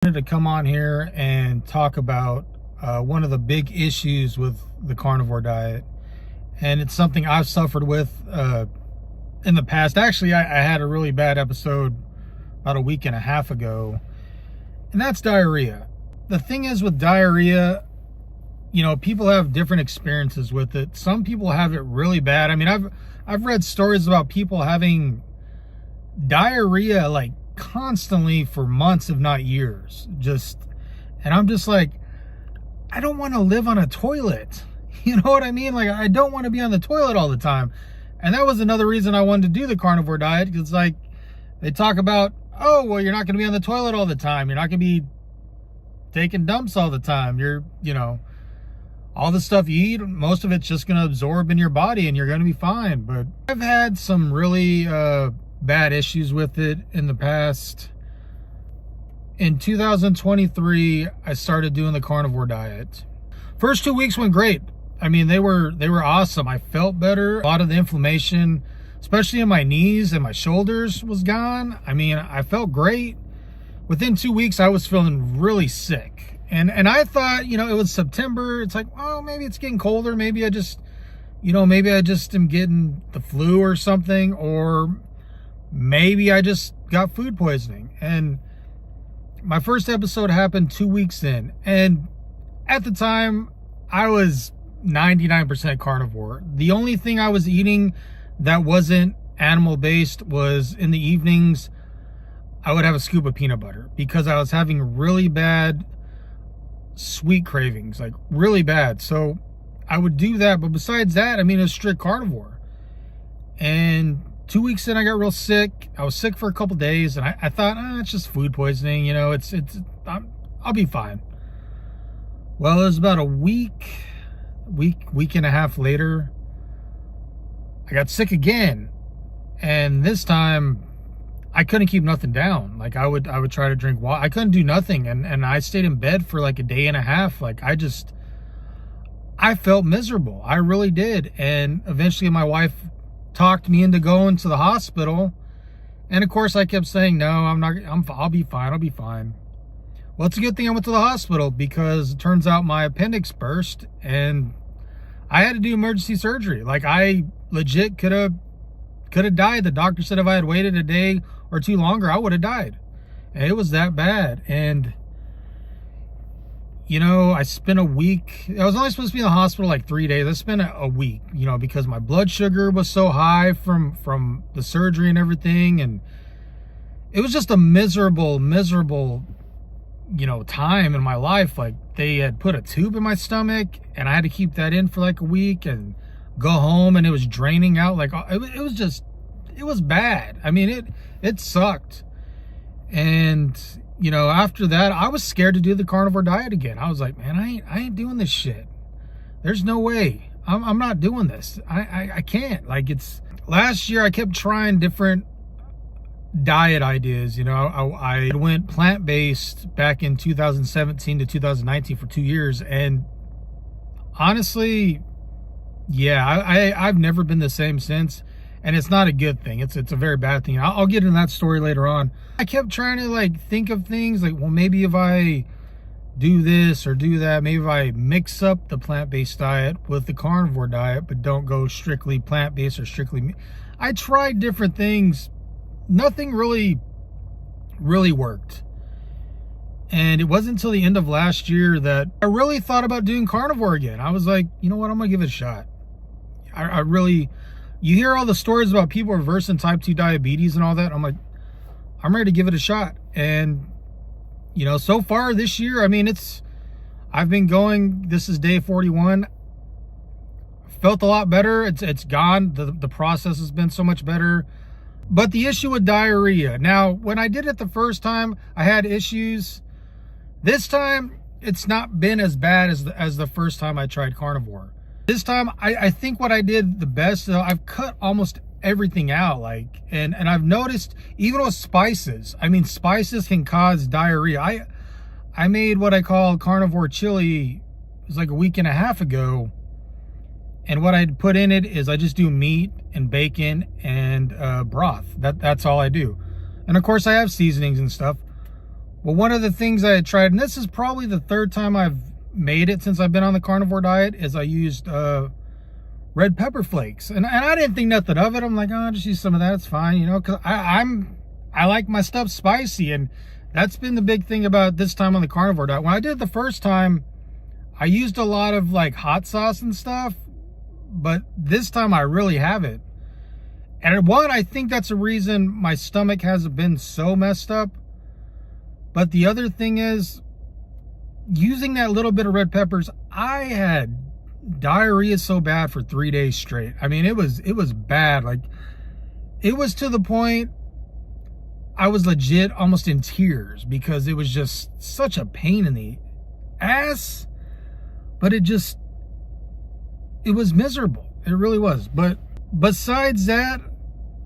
To come on here and talk about one of the big issues with the carnivore diet, and it's something I've suffered with in the past. Actually, I had a really bad episode about a week and a half ago, and that's diarrhea. The thing is with diarrhea, you know, people have different experiences with it. Some people have it really bad. I mean, I've read stories about people having diarrhea like constantly for months, if not years. And I'm just like, I don't want to live on a toilet. You know what I mean? Like, I don't want to be on the toilet all the time. And that was another reason I wanted to do the carnivore diet, because like they talk about, oh, well, you're not going to be on the toilet all the time. You're not going to be taking dumps all the time. You know, all the stuff you eat, most of it's just going to absorb in your body and you're going to be fine. But I've had some really bad issues with it in the past. In 2023, I started doing the carnivore diet. First 2 weeks went great. I mean, they were awesome. I felt better. A lot of the inflammation, especially in my knees and my shoulders, was gone. I mean, I felt great. Within 2 weeks, I was feeling really sick. And I thought, you know, it was September. It's like, oh, maybe it's getting colder. Maybe I just am getting the flu or something, or maybe I just got food poisoning. And my first episode happened 2 weeks in. And at the time, I was 99% carnivore. The only thing I was eating that wasn't animal-based was in the evenings, I would have a scoop of peanut butter because I was having really bad sweet cravings, like really bad. So I would do that. But besides that, I mean, it was strict carnivore. And 2 weeks in, I got real sick. I was sick for a couple days, and I thought, it's just food poisoning. You know, I'll be fine. Well, it was about a week and a half later, I got sick again, and this time I couldn't keep nothing down. Like I would try to drink water. I couldn't do nothing, and I stayed in bed for like a day and a half. Like I felt miserable. I really did. And eventually, my wife talked me into going to the hospital, and of course I kept saying no, I'll be fine. Well, it's a good thing I went to the hospital, because it turns out my appendix burst and I had to do emergency surgery. Like, I legit could have died. The doctor said if I had waited a day or two longer, I would have died. And it was that bad. And you know, I spent a week. I was only supposed to be in the hospital like 3 days. I spent a week, you know, because my blood sugar was so high from the surgery and everything. And it was just a miserable, you know, time in my life. Like, they had put a tube in my stomach, and I had to keep that in for like a week and go home, and it was draining out. Like, it was bad. I mean, it sucked. And you know, after that, I was scared to do the carnivore diet again. I was like, man, I ain't doing this shit. There's no way. I'm not doing this. I can't. Like, last year I kept trying different diet ideas. You know, I went plant-based back in 2017 to 2019 for 2 years. And honestly, yeah, I've never been the same since. And it's not a good thing. It's a very bad thing. I'll get into that story later on. I kept trying to like think of things like, well, maybe if I do this or do that, maybe if I mix up the plant-based diet with the carnivore diet, but don't go strictly plant-based or strictly meat. I tried different things. Nothing really worked. And it wasn't until the end of last year that I really thought about doing carnivore again. I was like, you know what? I'm going to give it a shot. I really... You hear all the stories about people reversing type 2 diabetes and all that. I'm like, I'm ready to give it a shot. And, you know, so far this year, I mean, I've been going, this is day 41. Felt a lot better. It's gone. The process has been so much better. But the issue with diarrhea. Now, when I did it the first time, I had issues. This time, it's not been as bad as the first time I tried carnivore. This time, I think what I did the best, I've cut almost everything out, like, and I've noticed, even with spices, I mean, spices can cause diarrhea. I made what I call carnivore chili, it was like a week and a half ago, and what I put in it is I just do meat and bacon and broth. That's all I do. And of course I have seasonings and stuff. Well, one of the things I had tried, and this is probably the third time I've made it since I've been on the carnivore diet, is I used red pepper flakes. And I didn't think nothing of it. I'm like, oh, I'll just use some of that. It's fine, you know, because I like my stuff spicy. And that's been the big thing about this time on the carnivore diet. When I did it the first time, I used a lot of like hot sauce and stuff. But this time I really haven't. And one, I think that's a reason my stomach hasn't been so messed up. But the other thing is, using that little bit of red peppers, I had diarrhea so bad for 3 days straight. I mean, it was bad. Like, it was to the point I was legit almost in tears because it was just such a pain in the ass. But it was miserable. It really was. But besides that,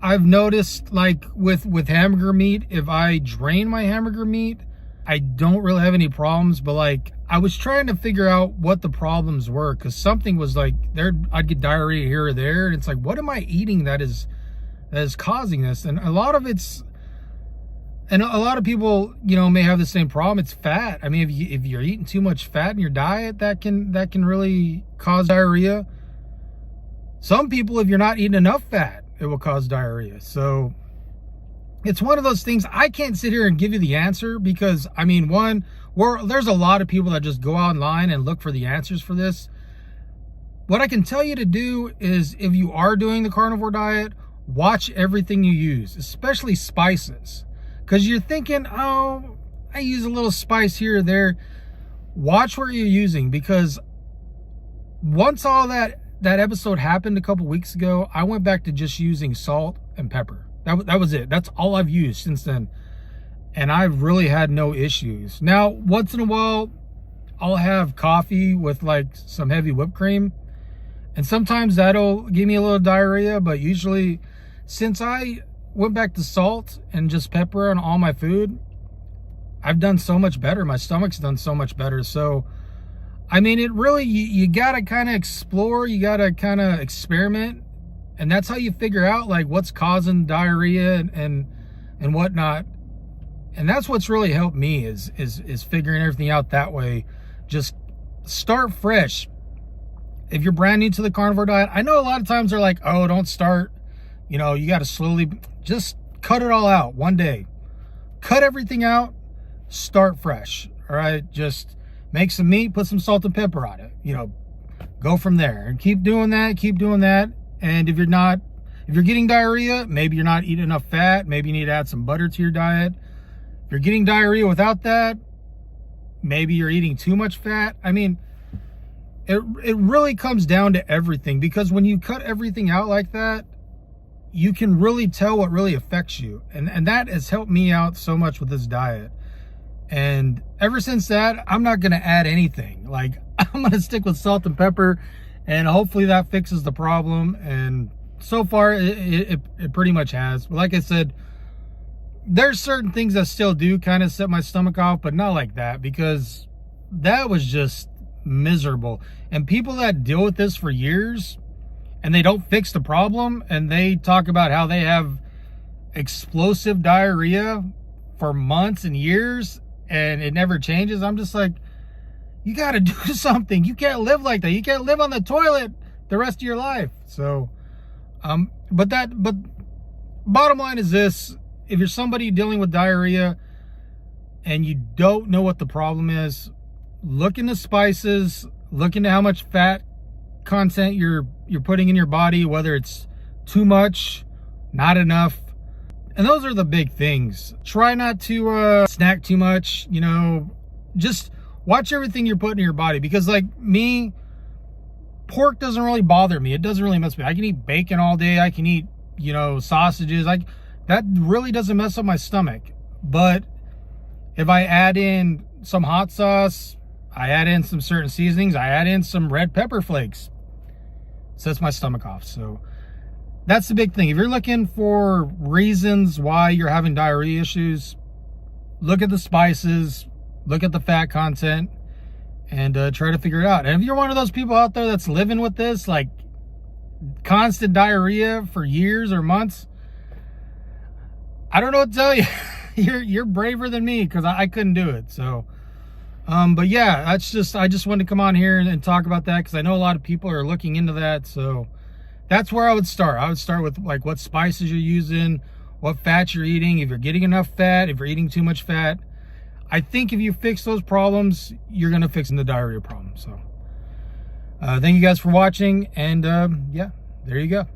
I've noticed, like with hamburger meat, if I drain my hamburger meat, I don't really have any problems. But like, I was trying to figure out what the problems were, because something was like there, I'd get diarrhea here or there, and it's like, what am I eating that is causing this? And a lot of people, you know, may have the same problem. It's fat. I mean, if you're eating too much fat in your diet, that can really cause diarrhea. Some people, if you're not eating enough fat, it will cause diarrhea. So it's one of those things. I can't sit here and give you the answer because, I mean, there's a lot of people that just go online and look for the answers for this. What I can tell you to do is, if you are doing the carnivore diet, watch everything you use, especially spices. Because you're thinking, oh, I use a little spice here or there. Watch what you're using, because once all that episode happened a couple weeks ago, I went back to just using salt and pepper. That was it. That's all I've used since then. And I've really had no issues. Now, once in a while, I'll have coffee with like some heavy whipped cream. And sometimes that'll give me a little diarrhea. But usually, since I went back to salt and just pepper on all my food, I've done so much better. My stomach's done so much better. So, I mean, it really, you gotta kind of explore, you gotta kind of experiment, and that's how you figure out like what's causing diarrhea and whatnot. And that's what's really helped me is figuring everything out that way. Just start fresh. If you're brand new to the carnivore diet, I know a lot of times they're like, oh, don't start, you know, you got to slowly just cut it all out one day. Cut everything out, start fresh. All right, just make some meat, put some salt and pepper on it. You know, go from there and keep doing that. And if you're getting diarrhea, maybe you're not eating enough fat. Maybe you need to add some butter to your diet. If you're getting diarrhea without that, maybe you're eating too much fat. I mean, it really comes down to everything, because when you cut everything out like that, you can really tell what really affects you. And that has helped me out so much with this diet. And ever since that, I'm not going to add anything. Like, I'm going to stick with salt and pepper, and hopefully that fixes the problem. And so far, it pretty much has. But like I said, there's certain things that still do kind of set my stomach off, but not like that, because that was just miserable. And people that deal with this for years and they don't fix the problem, and they talk about how they have explosive diarrhea for months and years and it never changes. I'm just like, you got to do something. You can't live like that. You can't live on the toilet the rest of your life. So, but bottom line is this: if you're somebody dealing with diarrhea and you don't know what the problem is, look into spices, look into how much fat content you're putting in your body, whether it's too much, not enough. And those are the big things. Try not to snack too much, you know, just watch everything you're putting in your body. Because like me, pork doesn't really bother me. It doesn't really mess with me. I can eat bacon all day. I can eat, you know, sausages. That really doesn't mess up my stomach. But if I add in some hot sauce, I add in some certain seasonings, I add in some red pepper flakes, sets my stomach off. So that's the big thing. If you're looking for reasons why you're having diarrhea issues, look at the spices, look at the fat content, and try to figure it out. And if you're one of those people out there that's living with this, like constant diarrhea for years or months, I don't know what to tell you. you're braver than me, because I couldn't do it. So but yeah, I just wanted to come on here and talk about that, because I know a lot of people are looking into that. So that's where I would start. I would start with like what spices you're using, what fats you're eating, if you're getting enough fat, if you're eating too much fat. I think if you fix those problems, you're gonna fix the diarrhea problem. So thank you guys for watching, and yeah, there you go.